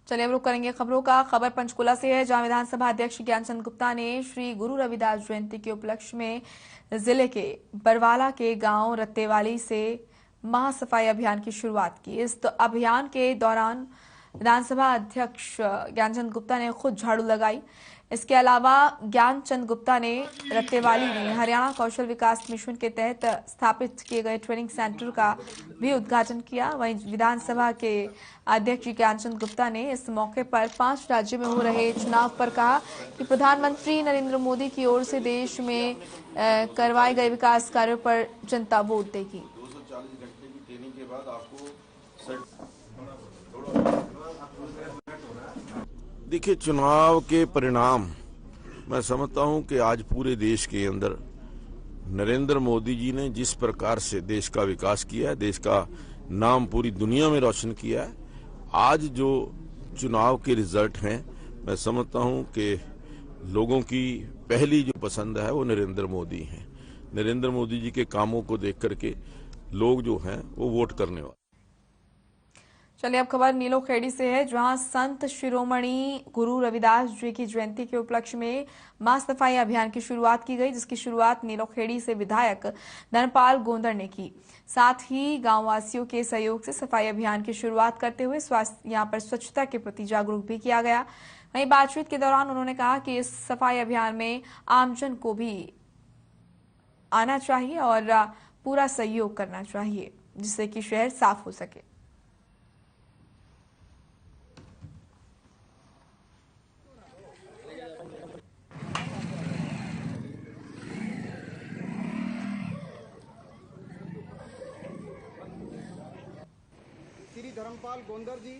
चलिए अब रुक करेंगे खबरों का। खबर पंचकुला से है, जहां विधानसभा अध्यक्ष ज्ञानचंद गुप्ता ने श्री गुरु रविदास जयंती के उपलक्ष्य में जिले के बरवाला के गांव रत्तेवाली से महासफाई अभियान की शुरुआत की। इस अभियान के दौरान विधानसभा अध्यक्ष ज्ञानचंद गुप्ता ने खुद झाड़ू लगाई। इसके अलावा ज्ञानचंद गुप्ता ने रत्तेवाली में हरियाणा कौशल विकास मिशन के तहत स्थापित किए गए ट्रेनिंग सेंटर का भी उद्घाटन किया। वहीं विधानसभा के अध्यक्ष ज्ञानचंद गुप्ता ने इस मौके पर 5 राज्यों में हो रहे चुनाव पर कहा कि प्रधानमंत्री नरेंद्र मोदी की ओर से देश में करवाए गए विकास कार्यों पर जनता वोट देगी। 240 घंटे की ट्रेनिंग के बाद आपको देखिए, चुनाव के परिणाम मैं समझता हूं कि आज पूरे देश के अंदर नरेंद्र मोदी जी ने जिस प्रकार से देश का विकास किया है, देश का नाम पूरी दुनिया में रोशन किया है, आज जो चुनाव के रिजल्ट हैं, मैं समझता हूं कि लोगों की पहली जो पसंद है वो नरेंद्र मोदी हैं। नरेंद्र मोदी जी के कामों को देख करके लोग जो हैं वो वोट करने वाले। चलिए अब खबर नीलोखेड़ी से है, जहां संत शिरोमणि गुरु रविदास जी की जयंती के उपलक्ष्य में मां सफाई अभियान की शुरुआत की गई, जिसकी शुरुआत नीलोखेड़ी से विधायक धर्मपाल गोंदर ने की। साथ ही गांववासियों के सहयोग से सफाई अभियान की शुरुआत करते हुए यहां पर स्वच्छता के प्रति जागरूक भी किया गया। वहीं बातचीत के दौरान उन्होंने कहा कि इस सफाई अभियान में आमजन को भी आना चाहिए और पूरा सहयोग करना चाहिए, जिससे कि शहर साफ हो सके। श्री धर्मपाल गोंदर जी।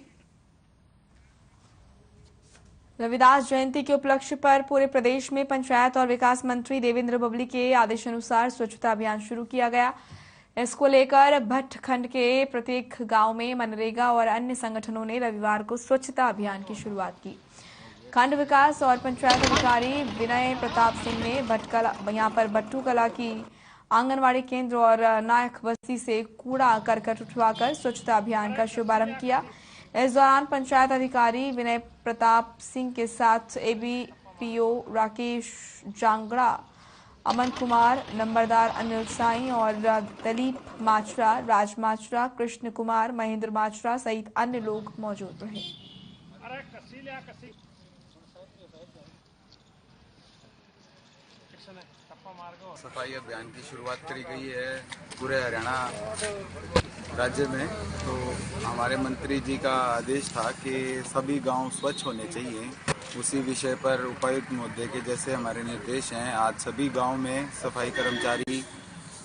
रविदास जयंती के उपलक्ष्य पर पूरे प्रदेश में पंचायत और विकास मंत्री देवेंद्र बबली के आदेशानुसार स्वच्छता अभियान शुरू किया गया। इसको लेकर भट्टखंड के प्रत्येक गांव में मनरेगा और अन्य संगठनों ने रविवार को स्वच्छता अभियान की शुरुआत की। खंड विकास और पंचायत अधिकारी विनय प्रताप सिंह ने यहां पर बट्टू कला की आंगनवाड़ी केंद्र और नायक बस्ती से कूड़ा करकट उठवाकर स्वच्छता अभियान का शुभारंभ किया। इस दौरान पंचायत अधिकारी विनय प्रताप सिंह के साथ एबीपीओ राकेश जांगड़ा, अमन कुमार, नंबरदार अनिल साई और दलीप माचरा, राज माचरा, कृष्ण कुमार, महेंद्र माचरा सहित अन्य लोग मौजूद रहे। सफाई अभियान की शुरुआत करी गई है पूरे हरियाणा राज्य में। तो हमारे मंत्री जी का आदेश था कि सभी गांव स्वच्छ होने चाहिए। उसी विषय पर उपायुक्त महोदय के जैसे हमारे निर्देश हैं, आज सभी गांव में सफाई कर्मचारी,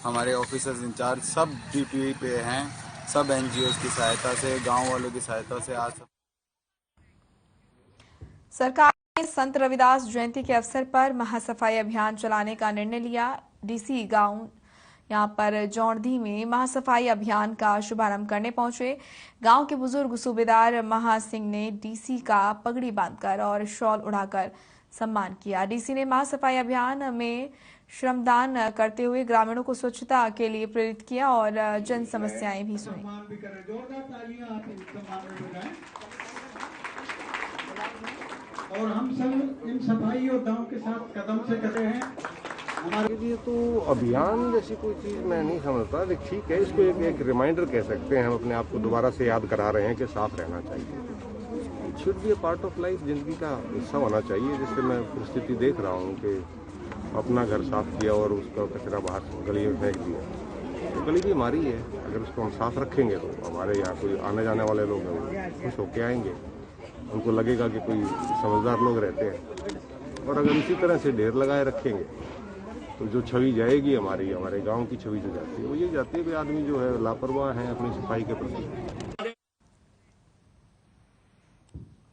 हमारे ऑफिसर्स इंचार्ज सब ड्यूटी पे हैं। सब एनजीओ की सहायता से, गाँव वालों की सहायता से आज सरकार ने संत रविदास जयंती के अवसर पर महासफाई अभियान चलाने का निर्णय लिया। डीसी गांव यहां पर जौंधी में महासफाई अभियान का शुभारंभ करने पहुंचे। गांव के बुजुर्ग सूबेदार महा सिंह ने डीसी का पगड़ी बांधकर और शॉल उड़ाकर सम्मान किया। डीसी ने महासफाई अभियान में श्रमदान करते हुए ग्रामीणों को स्वच्छता के लिए प्रेरित किया और जन समस्याएं भी सुनी। और हम सब इन सफाई योद्धाओं के साथ कदम से कटे हैं। हमारे लिए तो अभियान जैसी कोई चीज़ मैं नहीं समझता, लेकिन ठीक है, इसको एक रिमाइंडर कह सकते हैं। हम अपने आप को दोबारा से याद करा रहे हैं कि साफ रहना चाहिए। It should be a part of life, जिंदगी का हिस्सा होना चाहिए। जिससे मैं परिस्थिति देख रहा हूँ कि अपना घर साफ किया और उसका कचरा बाहर गली में फेंक दिया। तो गली भी हमारी है, अगर उसको हम साफ रखेंगे तो हमारे यहाँ कोई आने जाने वाले लोग हैं वो खुश होके आएंगे, उनको लगेगा कि कोई समझदार लोग रहते हैं। और अगर इसी तरह से ढेर लगाए रखेंगे तो जो छवि जाएगी हमारे गांव की छवि जो जाती है वो ये जाती है कि आदमी जो है लापरवाह है अपनी सफाई के प्रति।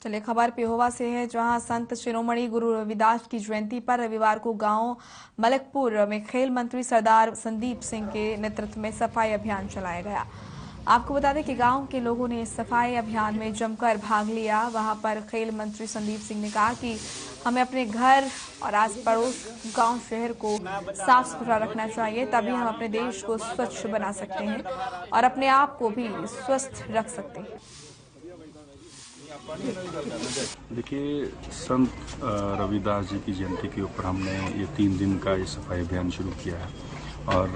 चलिए खबर पेहोवा से है, जहां संत शिरोमणि गुरु रविदास की जयंती पर रविवार को गांव मलकपुर में खेल मंत्री सरदार संदीप सिंह के नेतृत्व में सफाई अभियान चलाया गया। आपको बता दें कि गांव के लोगों ने सफाई अभियान में जमकर भाग लिया। वहां पर खेल मंत्री संदीप सिंह ने कहा कि हमें अपने घर और आस पड़ोस गांव शहर को साफ सुथरा रखना चाहिए, तभी हम अपने देश को स्वच्छ बना सकते हैं और अपने आप को भी स्वस्थ रख सकते हैं। देखिए, संत रविदास जी की जयंती के ऊपर हमने ये 3 दिन का ये सफाई अभियान शुरू किया है और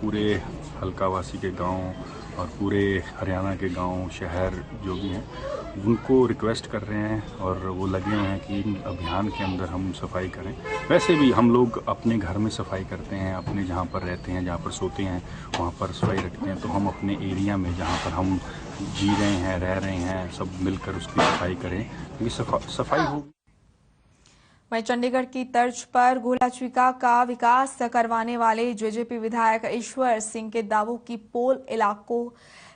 पूरे हल्कावासी के गांव और पूरे हरियाणा के गांव शहर जो भी हैं उनको रिक्वेस्ट कर रहे हैं और वो लगे हुए हैं कि इन अभियान के अंदर हम सफाई करें। वैसे भी हम लोग अपने घर में सफाई करते हैं, अपने जहाँ पर रहते हैं, जहाँ पर सोते हैं वहाँ पर सफाई रखते हैं, तो हम अपने एरिया में जहाँ पर हम जी रहे हैं, रह रहे हैं, सब मिलकर उसकी सफाई करें, क्योंकि सफाई होगी। वहीं चंडीगढ़ की तर्ज पर गोलाचीका का विकास करवाने वाले जेजेपी विधायक ईश्वर सिंह के दावों की पोल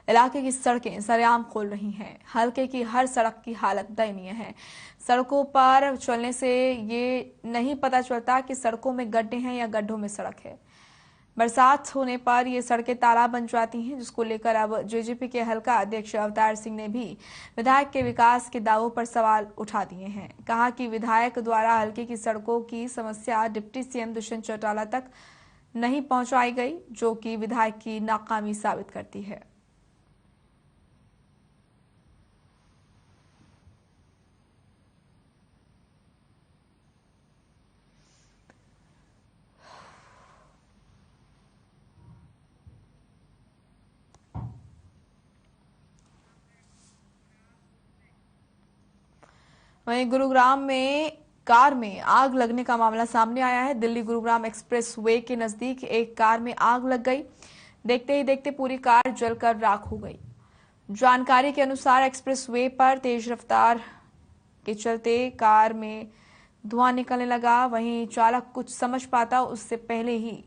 इलाके की सड़कें सरेआम खोल रही हैं। हल्के की हर सड़क की हालत दयनीय है। सड़कों पर चलने से ये नहीं पता चलता कि सड़कों में गड्ढे हैं या गड्ढों में सड़क है। बरसात होने पर ये सड़कें तालाब बन जाती हैं, जिसको लेकर अब जेजेपी के हल्का अध्यक्ष अवतार सिंह ने भी विधायक के विकास के दावों पर सवाल उठा दिए हैं। कहा कि विधायक द्वारा हल्के की सड़कों की समस्या डिप्टी सीएम दुष्यंत चौटाला तक नहीं पहुंचाई गई, जो कि विधायक की नाकामी साबित करती है। वहीं गुरुग्राम में कार में आग लगने का मामला सामने आया है। दिल्ली गुरुग्राम एक्सप्रेस वे के नजदीक एक कार में आग लग गई। देखते ही देखते पूरी कार जलकर राख हो गई। जानकारी के अनुसार एक्सप्रेस वे पर तेज रफ्तार के चलते कार में धुआं निकलने लगा। वहीं चालक कुछ समझ पाता उससे पहले ही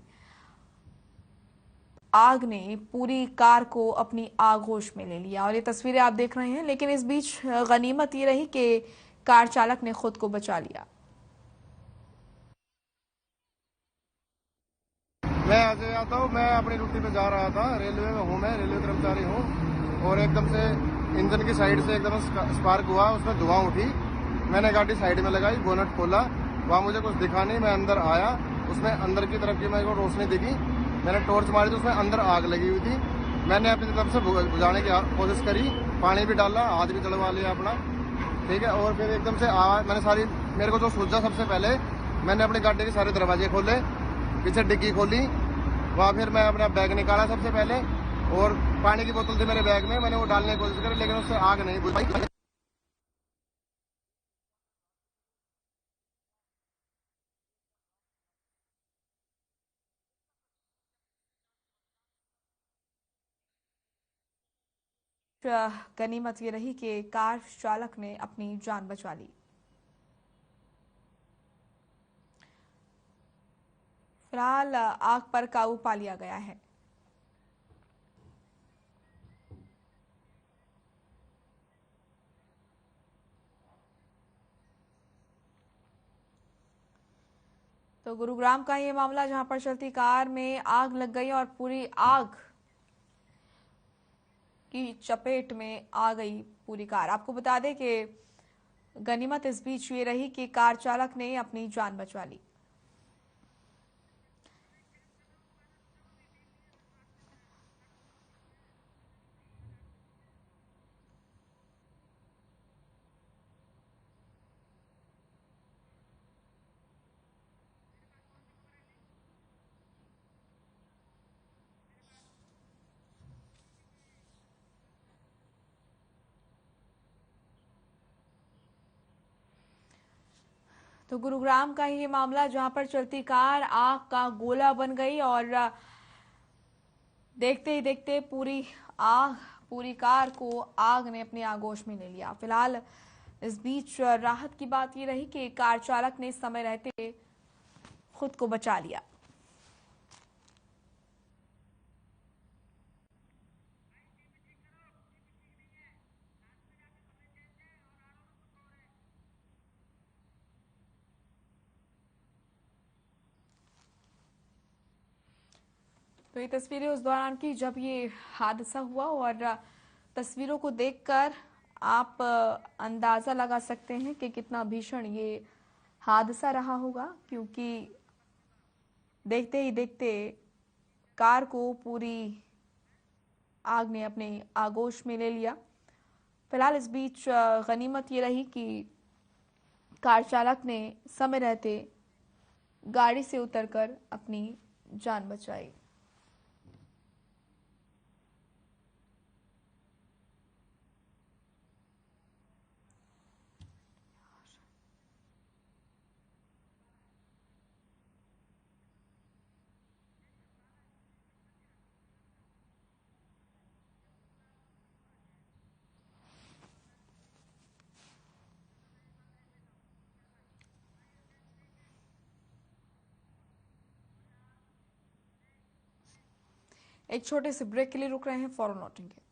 आग ने पूरी कार को अपनी आगोश में ले लिया। और ये तस्वीरें आप देख रहे हैं, लेकिन इस बीच गनीमत ये रही कि कार चालक ने खुद को बचा लिया। मैं अजय आता हूँ। मैं अपनी ड्यूटी पे जा रहा था। रेलवे में हूँ, मैं रेलवे कर्मचारी हूँ। और एकदम से इंजन की साइड से एकदम स्पार्क हुआ, उसमें धुआं उठी। मैंने गाड़ी साइड में लगाई, बोनट खोला, वहाँ मुझे कुछ दिखा नहीं। मैं अंदर आया, उसमें अंदर की तरफ की मेरे को रोशनी दिखी। मैंने टॉर्च मारी तो उसमें अंदर आग लगी हुई थी। मैंने अपनी तरफ से बुझाने की कोशिश करी, पानी भी डाला, हाथ भी चलवा लिया अपना, ठीक है। और फिर एकदम से आवाज मैंने मेरे को जो सूझा सबसे पहले, मैंने अपनी गाड़ी के सारे दरवाजे खोले, पीछे डिग्गी खोली, वहाँ फिर मैं अपना बैग निकाला सबसे पहले, और पानी की बोतल थी मेरे बैग में, मैंने वो डालने की कोशिश करी, लेकिन उससे आग नहीं बुझी। गनीमत ये रही कि कार चालक ने अपनी जान बचा ली। फिलहाल आग पर काबू पा लिया गया है। तो गुरुग्राम का ये मामला, जहां पर चलती कार में आग लग गई और पूरी आग की चपेट में आ गई पूरी कार। आपको बता दें कि गनीमत इस बीच ये रही कि कार चालक ने अपनी जान बचा ली। तो गुरुग्राम का ये मामला, जहां पर चलती कार आग का गोला बन गई और देखते ही देखते पूरी कार को आग ने अपनी आगोश में ले लिया। फिलहाल इस बीच राहत की बात ये रही कि कार चालक ने समय रहते खुद को बचा लिया। तो ये तस्वीरें उस दौरान की जब ये हादसा हुआ, और तस्वीरों को देखकर आप अंदाजा लगा सकते हैं कि कितना भीषण ये हादसा रहा होगा, क्योंकि देखते ही देखते कार को पूरी आग ने अपने आगोश में ले लिया। फिलहाल इस बीच गनीमत ये रही कि कार चालक ने समय रहते गाड़ी से उतरकर अपनी जान बचाई। एक छोटे से ब्रेक के लिए रुक रहे हैं, फौरन लौटेंगे।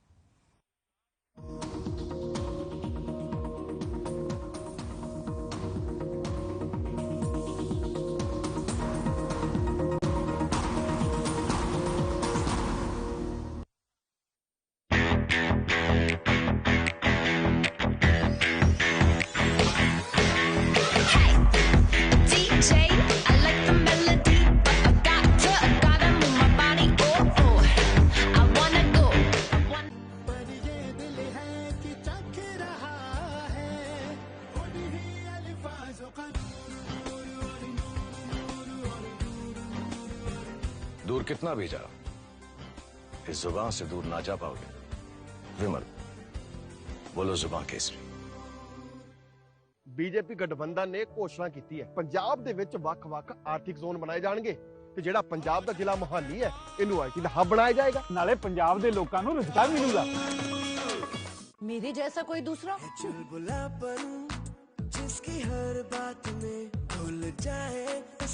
दूर कितना भी जाओ, इस जुबान से दूर ना जा पाओगे। विमल, बोलो जुबान केसरी। ਬੀਜੇਪੀ ਗਠਬੰਧਨ ਨੇ ਘੋਸ਼ਣਾ ਕੀਤੀ ਹੈ ਪੰਜਾਬ ਦੇ ਵਿੱਚ ਵੱਖ-ਵੱਖ ਆਰਥਿਕ ਜ਼ੋਨ ਬਣਾਏ ਜਾਣਗੇ ਤੇ ਜਿਹੜਾ ਪੰਜਾਬ ਦਾ ਜ਼ਿਲ੍ਹਾ ਮੋਹਾਲੀ ਹੈ ਇਹਨੂੰ ਆਈਟੀ ਦਾ ਹੱਬ ਬਣਾਇਆ ਜਾਏਗਾ। ਨਾਲੇ ਪੰਜਾਬ ਦੇ ਲੋਕਾਂ ਨੂੰ ਰੁਜ਼ਗਾਰ ਮਿਲੂਗਾ। मेरे जैसा कोई दूसरा चुलबुलापन जिसकी हर बात में घुल जाए,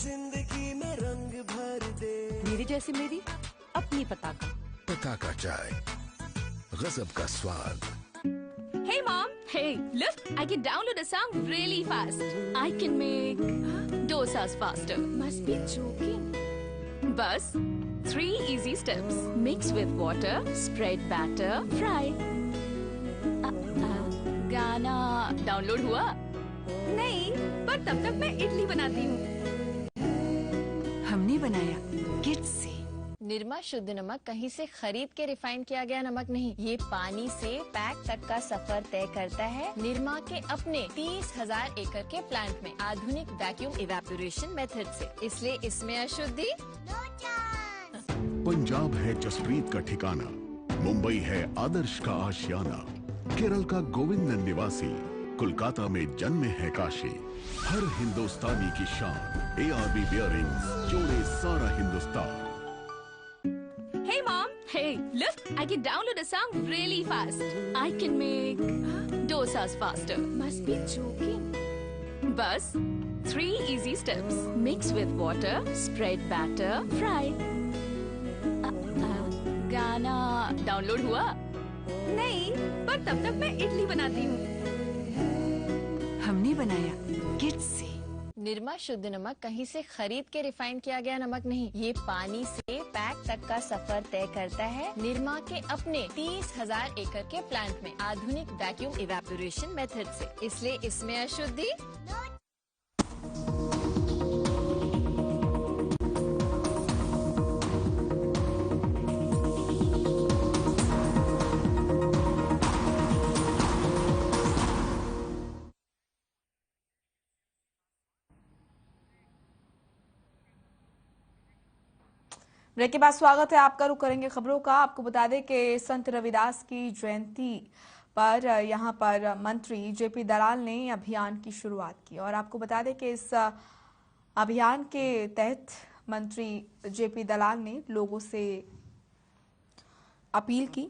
जिंदगी में रंग भर दे। मेरी जैसी मेरी अपनी पताका। पताका चाय, गजब का स्वाद। Hey mom, hey, look, I can download a song really fast. I can make dosas faster. Must be joking. Bus, 3 easy steps. Mix with water, spread batter, fry. गाना डाउनलोड हुआ? नहीं, पर तब तक मैं इडली बनाती हूँ। हमने बनाया किड्स से। निरमा शुद्ध नमक कहीं से खरीद के रिफाइन किया गया नमक नहीं, ये पानी से पैक तक का सफर तय करता है। निरमा के अपने 30,000 एकड़ के प्लांट में आधुनिक वैक्यूम इवेपोरेशन मेथड से, इसलिए इसमें अशुद्धि। पंजाब है जसप्रीत का ठिकाना, मुंबई है आदर्श का आशियाना, केरल का गोविंद निवासी, कोलकाता में जन्मे है काशी। हर हिंदुस्तानी की शान, ARB बियरिंग्स जोड़े सारा Hindustan. Hey mom, hey, look, I can download a song really fast. I can make dosas faster. Must be joking. Bus, 3 easy steps. Mix with water, spread batter, fry. गाना डाउनलोड हुआ? नहीं, पर तब तक मैं इडली बनाती हूँ। हमने बनाया किड्स से। निरमा शुद्ध नमक कहीं से खरीद के रिफाइन किया गया नमक नहीं, ये पानी से पैक तक का सफर तय करता है। निरमा के अपने 30,000 एकड़ के प्लांट में आधुनिक वैक्यूम इवेपोरेशन मेथड से, इसलिए इसमें अशुद्धि। ब्रेक के बाद स्वागत है आपका। रुक करेंगे खबरों का। आपको बता दें कि संत रविदास की जयंती पर यहां पर मंत्री जेपी दलाल ने अभियान की शुरुआत की और आपको बता दें कि इस अभियान के तहत मंत्री जेपी दलाल ने लोगों से अपील की।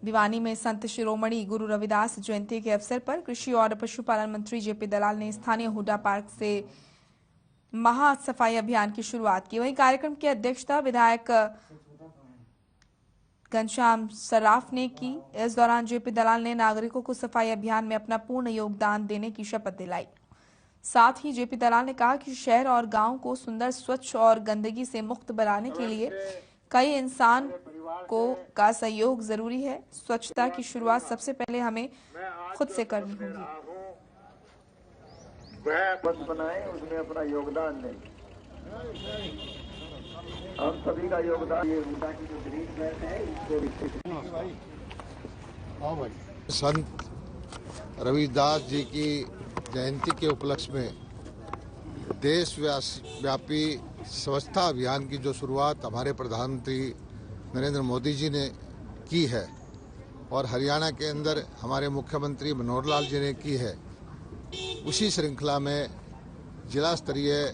भिवानी में संत शिरोमणि गुरु रविदास जयंती के अवसर पर कृषि और पशुपालन मंत्री जेपी दलाल ने स्थानीय हुड्डा पार्क से महा सफाई अभियान की शुरुआत की। वहीं कार्यक्रम की अध्यक्षता विधायक घनश्याम सर्राफ ने की। इस दौरान जेपी दलाल ने नागरिकों को सफाई अभियान में अपना पूर्ण योगदान देने की शपथ दिलाई। साथ ही जेपी दलाल ने कहा कि शहर और गांव को सुंदर, स्वच्छ और गंदगी से मुक्त बनाने के लिए कई इंसान का सहयोग जरूरी है। स्वच्छता की शुरुआत सबसे पहले हमें खुद से करनी होगी। वह बस बनाए, उसमें अपना योगदान दें। हम सभी का योगदान, ये हुड्डा की जो ग्रीन बेल्ट है इसको संत रविदास जी की जयंती के उपलक्ष्य में देशव्यापी स्वच्छता अभियान की जो शुरुआत हमारे प्रधानमंत्री नरेंद्र मोदी जी ने की है और हरियाणा के अंदर हमारे मुख्यमंत्री मनोहर लाल जी ने की है, उसी श्रृंखला में जिला स्तरीय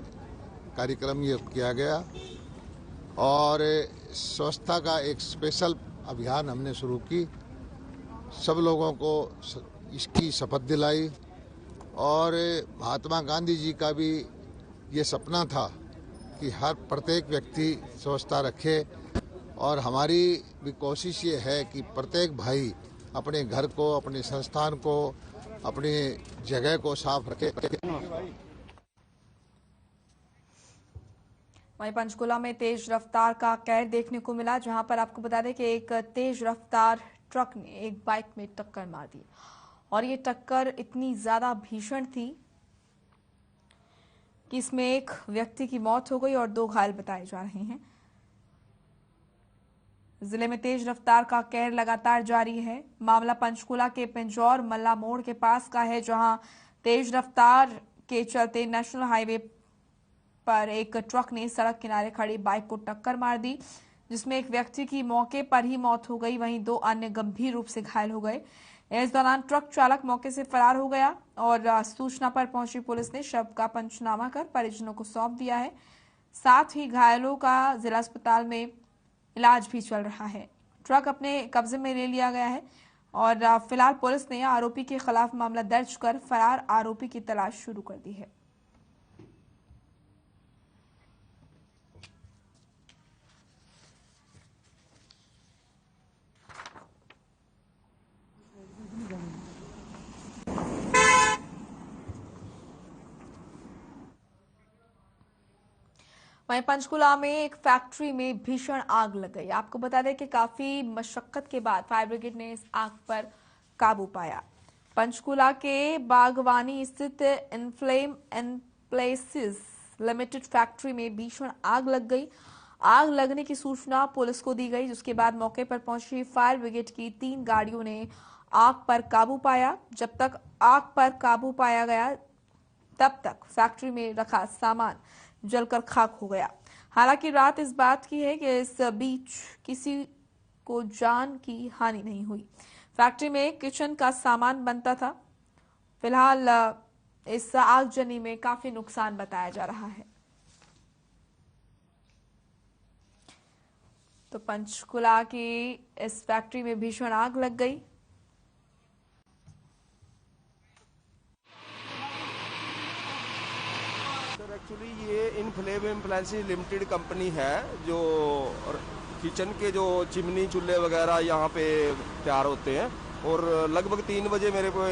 कार्यक्रम ये किया गया और स्वच्छता का एक स्पेशल अभियान हमने शुरू की। सब लोगों को इसकी शपथ दिलाई और महात्मा गांधी जी का भी ये सपना था कि हर प्रत्येक व्यक्ति स्वच्छता रखे और हमारी भी कोशिश ये है कि प्रत्येक भाई अपने घर को, अपने संस्थान को, अपनी जगह को साफ रखे। वहीं पंचकुला में तेज रफ्तार का कहर देखने को मिला, जहां पर आपको बता दें कि एक तेज रफ्तार ट्रक ने एक बाइक में टक्कर मार दी और ये टक्कर इतनी ज्यादा भीषण थी कि इसमें एक व्यक्ति की मौत हो गई और 2 घायल बताए जा रहे हैं। जिले में तेज रफ्तार का कहर लगातार जारी है। मामला पंचकुला के पिंजौर मल्ला मोड़ के पास का है, जहां तेज रफ्तार के चलते नेशनल हाईवे पर एक ट्रक ने सड़क किनारे खड़ी बाइक को टक्कर मार दी, जिसमें एक व्यक्ति की मौके पर ही मौत हो गई, वहीं 2 अन्य गंभीर रूप से घायल हो गए। इस दौरान ट्रक चालक मौके से फरार हो गया और सूचना पर पहुंची पुलिस ने शव का पंचनामा कर परिजनों को सौंप दिया है। साथ ही घायलों का जिला अस्पताल में इलाज भी चल रहा है। ट्रक अपने कब्जे में ले लिया गया है और फिलहाल पुलिस ने आरोपी के खिलाफ मामला दर्ज कर फरार आरोपी की तलाश शुरू कर दी है। वहीं पंचकुला में एक फैक्ट्री में भीषण आग लग गई। आपको बता दें कि काफी मशक्कत के बाद फायर ब्रिगेड ने इस आग पर काबू पाया। पंचकुला के बागवानी स्थित inflame and places limited factory में भीषण आग लग गई। आग लगने की सूचना पुलिस को दी गई, जिसके बाद मौके पर पहुंची फायर ब्रिगेड की 3 गाड़ियों ने आग पर काबू पाया। जब तक आग पर काबू पाया गया तब तक फैक्ट्री में रखा सामान जलकर खाक हो गया। हालांकि रात इस बात की है कि इस बीच किसी को जान की हानि नहीं हुई। फैक्ट्री में किचन का सामान बनता था। फिलहाल इस आगजनी में काफी नुकसान बताया जा रहा है। तो पंचकुला की इस फैक्ट्री में भीषण आग लग गई। एक्चुअली ये इनफ्लेम एप्लायंसेस लिमिटेड कंपनी है, जो किचन के जो चिमनी चूल्हे वगैरह यहाँ पे तैयार होते हैं। और लगभग 3 बजे मेरे को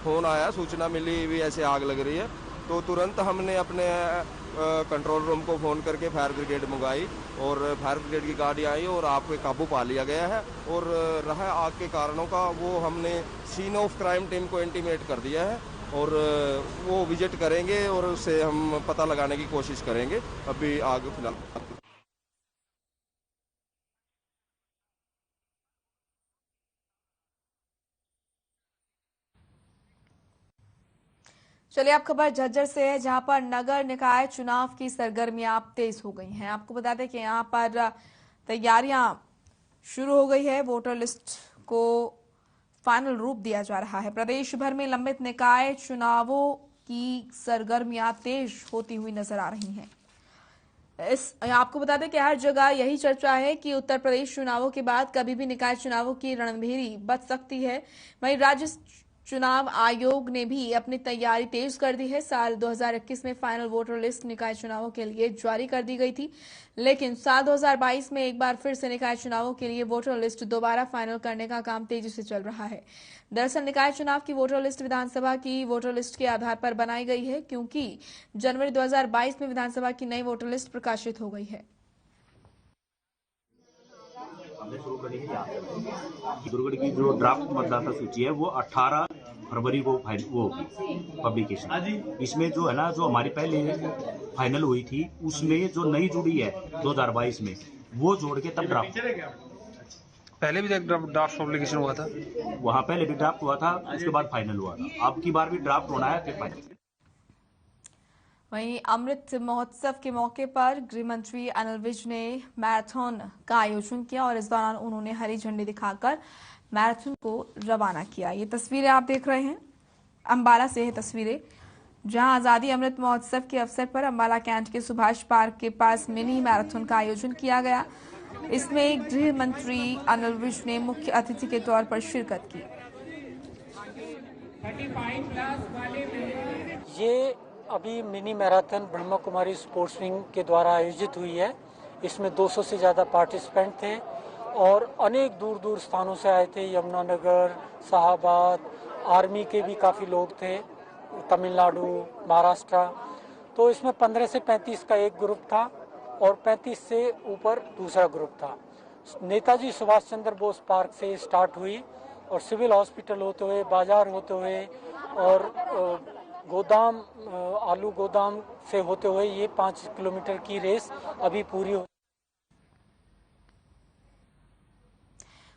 फ़ोन आया, सूचना मिली भी ऐसे आग लग रही है। तो तुरंत हमने अपने कंट्रोल रूम को फ़ोन करके फायर ब्रिगेड मंगाई और फायर ब्रिगेड की गाड़ी आई और आग पे काबू पा लिया गया है। और रहा आग के कारणों का, वो हमने सीन ऑफ क्राइम टीम को इंटीमेट कर दिया है और वो विजिट करेंगे और उससे हम पता लगाने की कोशिश करेंगे। अभी आग फिलहाल चलिए अब खबर झज्जर से है, जहां पर नगर निकाय चुनाव की सरगर्मियां तेज हो गई हैं। आपको बता दें कि यहां पर तैयारियां शुरू हो गई है। वोटर लिस्ट को फाइनल रूप दिया जा रहा है। प्रदेश भर में लंबित निकाय चुनावों की सरगर्मियां तेज होती हुई नजर आ रही हैं। आपको बता दें कि हर जगह यही चर्चा है कि उत्तर प्रदेश चुनावों के बाद कभी भी निकाय चुनावों की रणभेरी बच सकती है। वहीं राज्य चुनाव आयोग ने भी अपनी तैयारी तेज कर दी है। साल 2021 में फाइनल वोटर लिस्ट निकाय चुनावों के लिए जारी कर दी गई थी, लेकिन साल 2022 में एक बार फिर से निकाय चुनावों के लिए वोटर लिस्ट दोबारा फाइनल करने का काम तेजी से चल रहा है। दरअसल निकाय चुनाव की वोटर लिस्ट विधानसभा की वोटर लिस्ट के आधार पर बनाई गई है, क्योंकि जनवरी 2022 में विधानसभा की नई वोटर लिस्ट प्रकाशित हो गई है। दुर्गढ़ की जो ड्राफ्ट मतदाता सूची है वो 18 फरवरी को वो होगी पब्लिकेशन। इसमें जो है ना, जो हमारी पहले फाइनल हुई थी उसमें जो नई जुड़ी है 2022 में, वो जोड़ के तब ड्राफ्ट पहले भी एक ड्राफ्ट पब्लिकेशन हुआ था। वहाँ पहले भी ड्राफ्ट हुआ था, उसके बाद फाइनल हुआ था। अब की बार भी ड्राफ्ट होना है, फिर फाइनल। वहीं अमृत महोत्सव के मौके पर गृह मंत्री अनिल विज ने मैराथन का आयोजन किया और इस दौरान उन्होंने हरी झंडी दिखाकर मैराथन को रवाना किया। ये तस्वीरें आप देख रहे हैं, अंबाला से है तस्वीरें, जहां आजादी अमृत महोत्सव के अवसर पर अंबाला कैंट के सुभाष पार्क के पास मिनी मैराथन का आयोजन किया गया। इसमें गृह मंत्री अनिल विज ने मुख्य अतिथि के तौर पर शिरकत की। ये अभी mini marathon Brahma Kumari sports wing के द्वारा आयोजित हुई है। इसमें 200 से ज्यादा पार्टिसिपेंट थे और अनेक दूर दूर स्थानों से आए थे। यमुनानगर, शाहबाद, आर्मी के भी काफी लोग थे, तमिलनाडु, महाराष्ट्र। तो इसमें 15 से 35 का एक ग्रुप था और 35 से ऊपर दूसरा ग्रुप था। नेताजी सुभाष चंद्र बोस पार्क से स्टार्ट हुई और सिविल हॉस्पिटल होते हुए, बाजार होते हुए और गोदाम, आलू गोदाम से होते हुए ये 5 किलोमीटर की रेस अभी पूरी हो।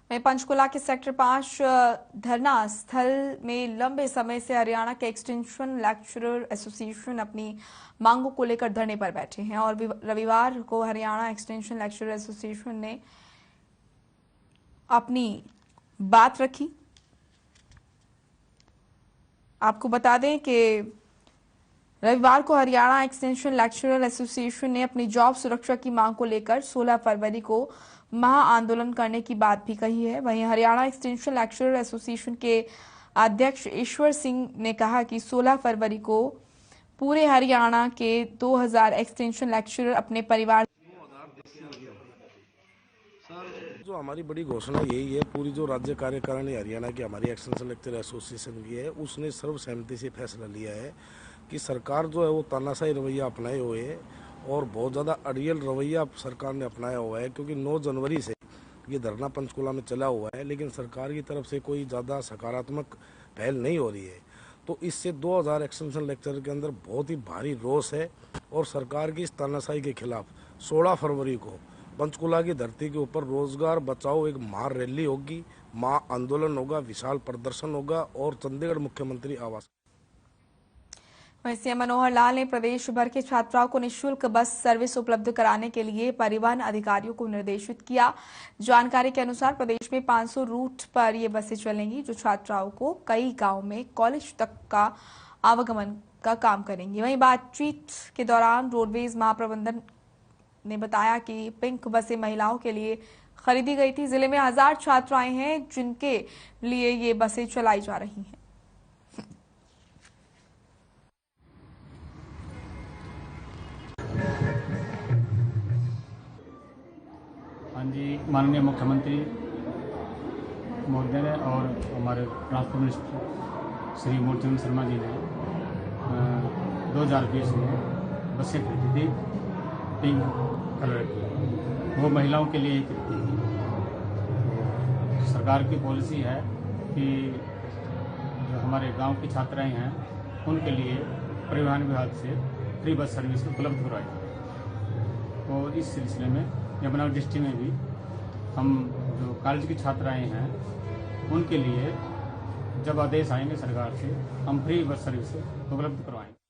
पंचकुला के सेक्टर 5 धरना स्थल में लंबे समय से हरियाणा के एक्सटेंशन लेक्चरर एसोसिएशन अपनी मांगों को लेकर धरने पर बैठे हैं और रविवार को हरियाणा एक्सटेंशन लेक्चरर एसोसिएशन ने अपनी बात रखी। आपको बता दें कि रविवार को हरियाणा एक्सटेंशन लेक्चरर एसोसिएशन ने अपनी जॉब सुरक्षा की मांग को लेकर 16 फरवरी को महा आंदोलन करने की बात भी कही है। वहीं हरियाणा एक्सटेंशन लेक्चरर एसोसिएशन के अध्यक्ष ईश्वर सिंह ने कहा कि 16 फरवरी को पूरे हरियाणा के 2000 एक्सटेंशन लेक्चरर अपने परिवार। जो हमारी बड़ी घोषणा यही है, पूरी जो राज्य कार्यकारिणी हरियाणा की हमारी एक्सटेंशन लेक्चर एसोसिएशन की है, उसने सर्वसहमति से फैसला लिया है कि सरकार जो है वो तानाशाही रवैया अपनाए हुए है और बहुत ज़्यादा अड़ियल रवैया सरकार ने अपनाया हुआ है। क्योंकि 9 जनवरी से ये धरना पंचकुला में चला हुआ है, लेकिन सरकार की तरफ से कोई ज़्यादा सकारात्मक पहल नहीं हो रही है। तो इससे 2000 एक्सटेंशन लेक्चर के अंदर बहुत ही भारी रोष है और सरकार की इस तानाशाही के खिलाफ 16 फरवरी को पंचकुला की धरती के ऊपर रोजगार बचाओ एक महा रैली होगी, महा आंदोलन होगा, विशाल प्रदर्शन होगा और चंडीगढ़ मुख्यमंत्री आवास। वैसे मनोहर लाल ने प्रदेश भर के छात्राओं को निःशुल्क बस सर्विस उपलब्ध कराने के लिए परिवहन अधिकारियों को निर्देशित किया। जानकारी के अनुसार प्रदेश में 500 रूट पर ये बसें चलेंगी जो छात्राओं को कई गांव में कॉलेज तक का आवागमन का काम करेंगी। वहीं बातचीत के दौरान रोडवेज महाप्रबंधन ने बताया कि पिंक बसें महिलाओं के लिए खरीदी गई थी। जिले में 1000 छात्राएं हैं जिनके लिए ये बसें चलाई जा रही हैं। हाँ जी, माननीय मुख्यमंत्री महोदय ने और हमारे ट्रांसपोर्ट मिनिस्टर श्री मूर्तिमंत शर्मा जी ने 2020 में बसें खरीदी थी पिंक कलर की, वो महिलाओं के लिए ही खरीदी थी। सरकार की पॉलिसी है कि जो हमारे गांव की छात्राएं हैं उनके लिए परिवहन विभाग से फ्री बस सर्विस उपलब्ध करवाई जाए। और इस सिलसिले में यमुनानगर डिस्ट्रिक्ट में भी हम जो कॉलेज की छात्राएं हैं उनके लिए जब आदेश आएंगे सरकार से, हम फ्री बस सर्विस उपलब्ध करवाएंगे।